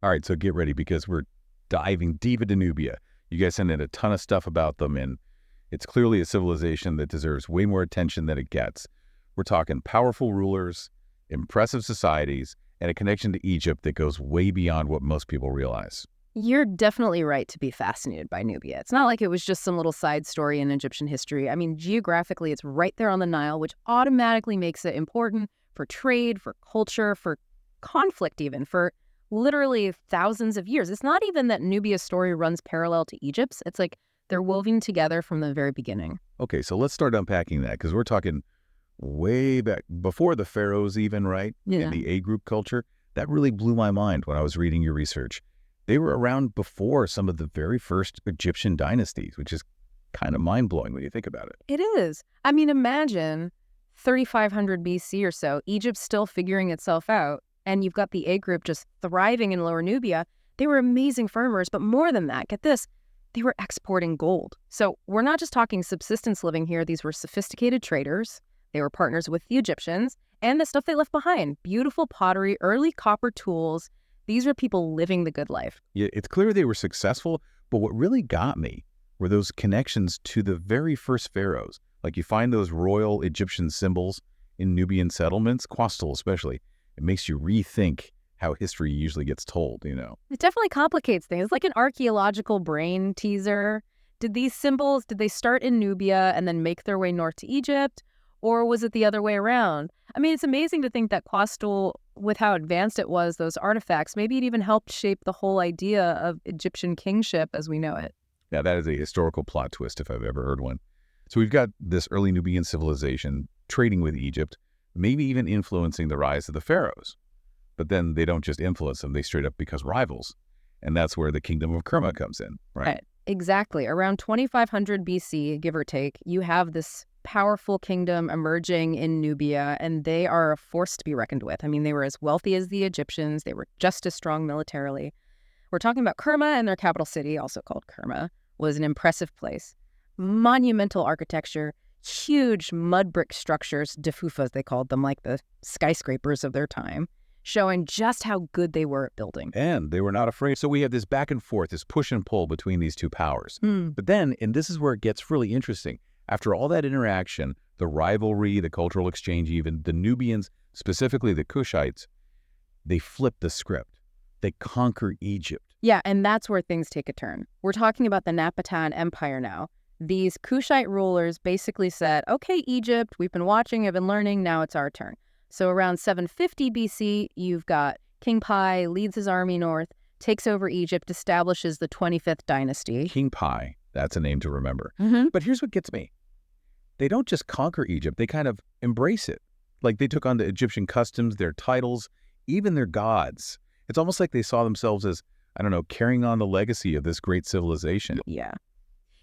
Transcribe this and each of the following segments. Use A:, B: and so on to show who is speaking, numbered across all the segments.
A: All right, so get ready because we're diving deep into Nubia. You guys sent in a ton of stuff about them, and it's clearly a civilization that deserves way more attention than it gets. We're talking powerful rulers, impressive societies, and a connection to Egypt that goes way beyond what most people realize.
B: You're definitely right to be fascinated by Nubia. It's not like it was just some little side story in Egyptian history. I mean, geographically, it's right there on the Nile, which automatically makes it important for trade, for culture, for conflict even, for literally thousands of years. It's not even that Nubia's story runs parallel to Egypt's. It's like they're woven together from the very beginning.
A: Okay, so let's start unpacking that because we're talking way back before the pharaohs even, right?
B: Yeah.
A: And the A group culture. That really blew my mind when I was reading your research. They were around before some of the very first Egyptian dynasties, which is kind of mind-blowing when you think about it.
B: It is. I mean, imagine 3,500 BC or so, Egypt's still figuring itself out, and you've got the A group just thriving in Lower Nubia. They were amazing farmers, but more than that, get this, they were exporting gold. So we're not just talking subsistence living here. These were sophisticated traders. They were partners with the Egyptians, and the stuff they left behind, beautiful pottery, early copper tools. These are people living the good life.
A: Yeah, it's clear they were successful, but what really got me were those connections to the very first pharaohs. Like you find those royal Egyptian symbols in Nubian settlements, Quastel especially. It makes you rethink how history usually gets told, you know.
B: It definitely complicates things. It's like an archaeological brain teaser. Did these symbols, did they start in Nubia and then make their way north to Egypt? Or was it the other way around? I mean, it's amazing to think that Quastel, with how advanced it was, those artifacts, maybe it even helped shape the whole idea of Egyptian kingship as we know it.
A: Yeah, that is a historical plot twist if I've ever heard one. So we've got this early Nubian civilization trading with Egypt, maybe even influencing the rise of the pharaohs. But then they don't just influence them, they straight up become rivals. And that's where the kingdom of Kerma comes in, right?
B: Exactly. Around 2500 BC, give or take, you have this powerful kingdom emerging in Nubia, and they are a force to be reckoned with. I mean, they were as wealthy as the Egyptians. They were just as strong militarily. We're talking about Kerma, and their capital city, also called Kerma, was an impressive place. Monumental architecture, huge mud brick structures, defufas they called them, like the skyscrapers of their time, showing just how good they were at building.
A: And they were not afraid. So we have this back and forth, this push and pull between these two powers. But then, and this is where it gets really interesting, after all that interaction, the rivalry, the cultural exchange even, the Nubians, specifically the Kushites, they flip the script. They conquer Egypt.
B: Yeah, and that's where things take a turn. We're talking about the Napatan Empire now. These Kushite rulers basically said, okay, Egypt, we've been watching, I've been learning, now it's our turn. So around 750 BC, you've got King Pi leads his army north, takes over Egypt, establishes the 25th dynasty.
A: King Pi, that's a name to remember. But here's what gets me. They don't just conquer Egypt, they kind of embrace it. Like they took on the Egyptian customs, their titles, even their gods. It's almost like they saw themselves as, I don't know, carrying on the legacy of this great civilization.
B: Yeah.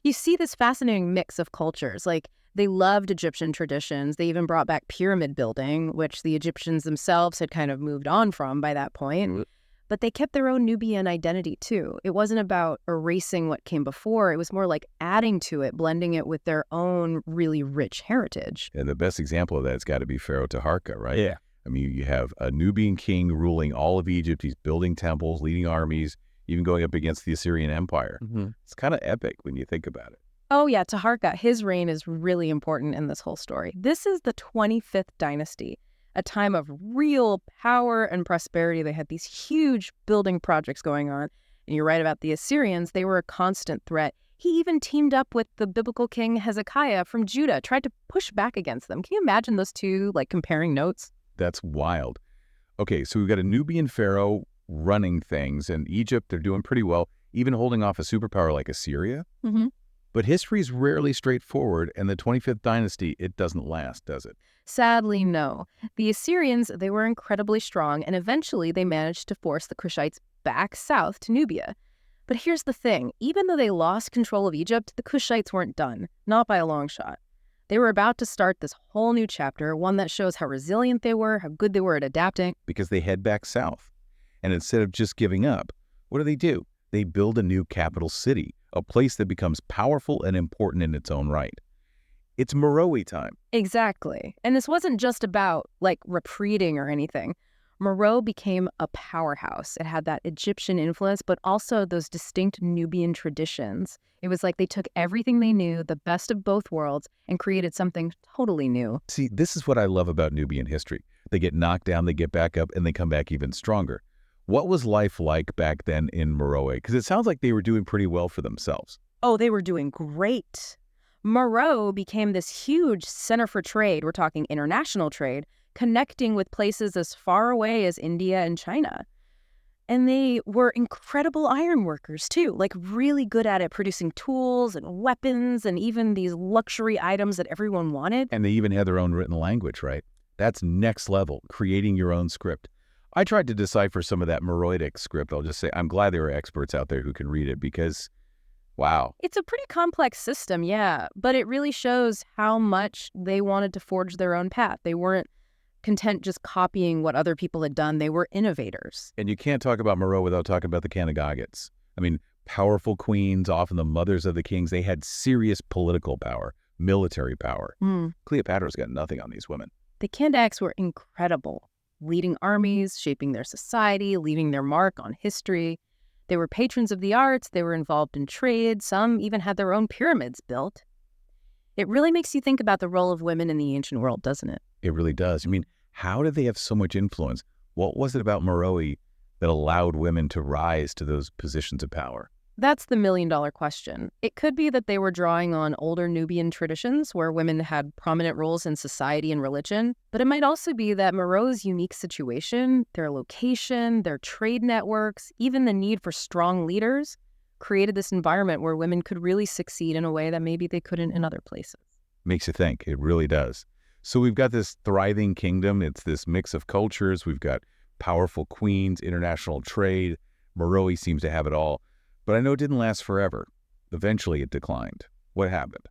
B: You see this fascinating mix of cultures. Like they loved Egyptian traditions. They even brought back pyramid building, which the Egyptians themselves had kind of moved on from by that point. But they kept their own Nubian identity too. It wasn't about erasing what came before. It was more like adding to it, blending it with their own really rich heritage.
A: And the best example of that's got to be Pharaoh Taharqa, right?
C: Yeah.
A: I mean, you have a Nubian king ruling all of Egypt. He's building temples, leading armies, even going up against the Assyrian Empire. It's kind of epic when you think about it.
B: Oh yeah, Taharqa, his reign is really important in this whole story. This is the 25th dynasty, a time of real power and prosperity. They had these huge building projects going on. And you're right about the Assyrians. They were a constant threat. He even teamed up with the biblical king Hezekiah from Judah, tried to push back against them. Can you imagine those two, like, comparing notes?
A: That's wild. Okay, so we've got a Nubian pharaoh running things, and Egypt, they're doing pretty well, even holding off a superpower like Assyria. But history's rarely straightforward, and the 25th dynasty, it doesn't last, does it?
B: Sadly, no. The Assyrians, they were incredibly strong, and eventually they managed to force the Kushites back south to Nubia. But here's the thing. Even though they lost control of Egypt, the Kushites weren't done, not by a long shot. They were about to start this whole new chapter, one that shows how resilient they were, how good they were at adapting.
A: Because they head back south. And instead of just giving up, what do? They build a new capital city, a place that becomes powerful and important in its own right. It's Meroë time.
B: Exactly. And this wasn't just about, like, retreating or anything. Meroë became a powerhouse. It had that Egyptian influence, but also those distinct Nubian traditions. It was like they took everything they knew, the best of both worlds, and created something totally new.
A: See, this is what I love about Nubian history. They get knocked down, they get back up, and they come back even stronger. What was life like back then in Meroë? Because it sounds like they were doing pretty well for themselves.
B: Oh, they were doing great. Meroë became this huge center for trade. We're talking international trade, connecting with places as far away as India and China. And they were incredible iron workers, too, like really good at it, producing tools and weapons and even these luxury items that everyone wanted.
A: And they even had their own written language, right? That's next level, creating your own script. I tried to decipher some of that Meroitic script. I'll just say I'm glad there are experts out there who can read it because, wow.
B: It's a pretty complex system, yeah, but it really shows how much they wanted to forge their own path. They weren't content just copying what other people had done. They were innovators.
A: And you can't talk about Meroë without talking about the Kanagagas. I mean, powerful queens, often the mothers of the kings. They had serious political power, military power. Cleopatra's got nothing on these women.
B: The Kandags were incredible, leading armies, shaping their society, leaving their mark on history. They were patrons of the arts. They were involved in trade. Some even had their own pyramids built. It really makes you think about the role of women in the ancient world, doesn't it?
A: It really does. I mean, how did they have so much influence? What was it about Meroë that allowed women to rise to those positions of power?
B: That's the million-dollar question. It could be that they were drawing on older Nubian traditions where women had prominent roles in society and religion, but it might also be that Meroë's unique situation, their location, their trade networks, even the need for strong leaders, created this environment where women could really succeed in a way that maybe they couldn't in other places.
A: Makes you think. It really does. So we've got this thriving kingdom. It's this mix of cultures. We've got powerful queens, international trade. Meroë seems to have it all. But I know it didn't last forever. Eventually it declined. What happened?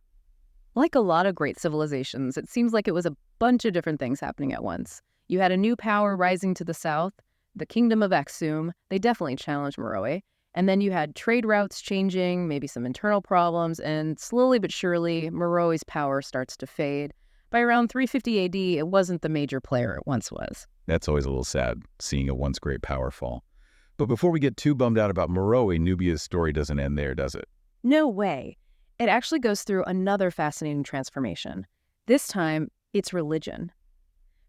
B: Like a lot of great civilizations, it seems like it was a bunch of different things happening at once. You had a new power rising to the south, the kingdom of Aksum. They definitely challenged Meroë. And then you had trade routes changing, maybe some internal problems, and slowly but surely, Meroë's power starts to fade. By around 350 AD, it wasn't the major player it once was.
A: That's always a little sad, seeing a once great power fall. But before we get too bummed out about Meroë, Nubia's story doesn't end there, does it?
B: No way. It actually goes through another fascinating transformation. This time, it's religion.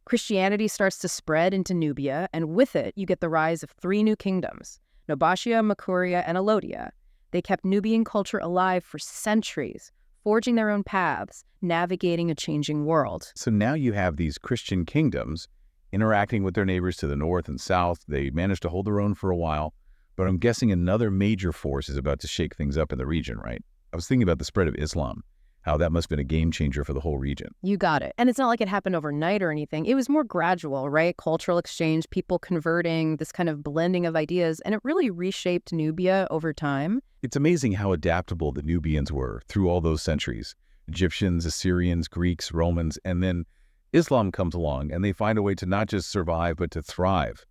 B: Christianity starts to spread into Nubia, and with it, you get the rise of three new kingdoms, Nobatia, Makuria, and Alodia. They kept Nubian culture alive for centuries, forging their own paths, navigating a changing world.
A: So now you have these Christian kingdoms interacting with their neighbors to the north and south. They managed to hold their own for a while, but I'm guessing another major force is about to shake things up in the region, right? I was thinking about the spread of Islam, how that must have been a game changer for the whole region.
B: You got it. And it's not like it happened overnight or anything. It was more gradual, right? Cultural exchange, people converting, this kind of blending of ideas, and it really reshaped Nubia over time.
A: It's amazing how adaptable the Nubians were through all those centuries. Egyptians, Assyrians, Greeks, Romans, and then Islam comes along and they find a way to not just survive, but to thrive.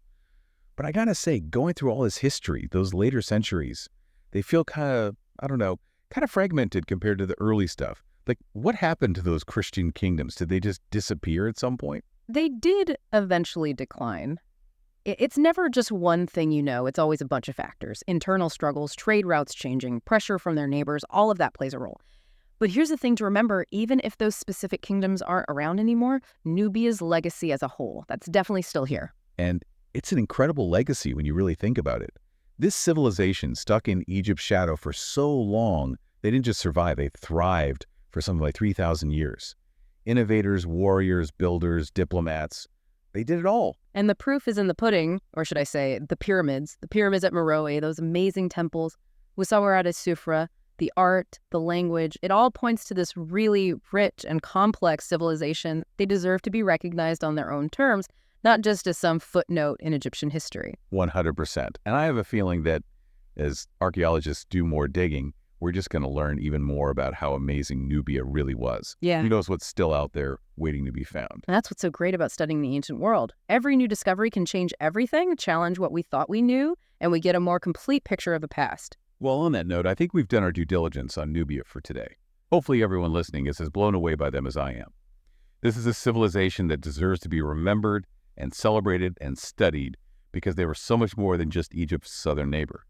A: But I gotta say, going through all this history, those later centuries, they feel kind of fragmented compared to the early stuff. Like, what happened to those Christian kingdoms? Did they just disappear at some point?
B: They did eventually decline. It's never just one thing, it's always a bunch of factors. Internal struggles, trade routes changing, pressure from their neighbors, all of that plays a role. But here's the thing to remember, even if those specific kingdoms aren't around anymore, Nubia's legacy as a whole, that's definitely still here.
A: And it's an incredible legacy when you really think about it. This civilization stuck in Egypt's shadow for so long, they didn't just survive, they thrived for something like 3,000 years. Innovators, warriors, builders, diplomats, they did it all.
B: And the proof is in the pudding, or should I say, the pyramids at Meroë, those amazing temples, Musawarat as-Sufra, the art, the language, it all points to this really rich and complex civilization. They deserve to be recognized on their own terms, not just as some footnote in Egyptian history.
A: 100%. And I have a feeling that as archaeologists do more digging, we're just going to learn even more about how amazing Nubia really was.
B: Yeah.
A: Who knows what's still out there waiting to be found.
B: And that's what's so great about studying the ancient world. Every new discovery can change everything, challenge what we thought we knew, and we get a more complete picture of the past.
A: Well, on that note, I think we've done our due diligence on Nubia for today. Hopefully everyone listening is as blown away by them as I am. This is a civilization that deserves to be remembered and celebrated and studied because they were so much more than just Egypt's southern neighbor.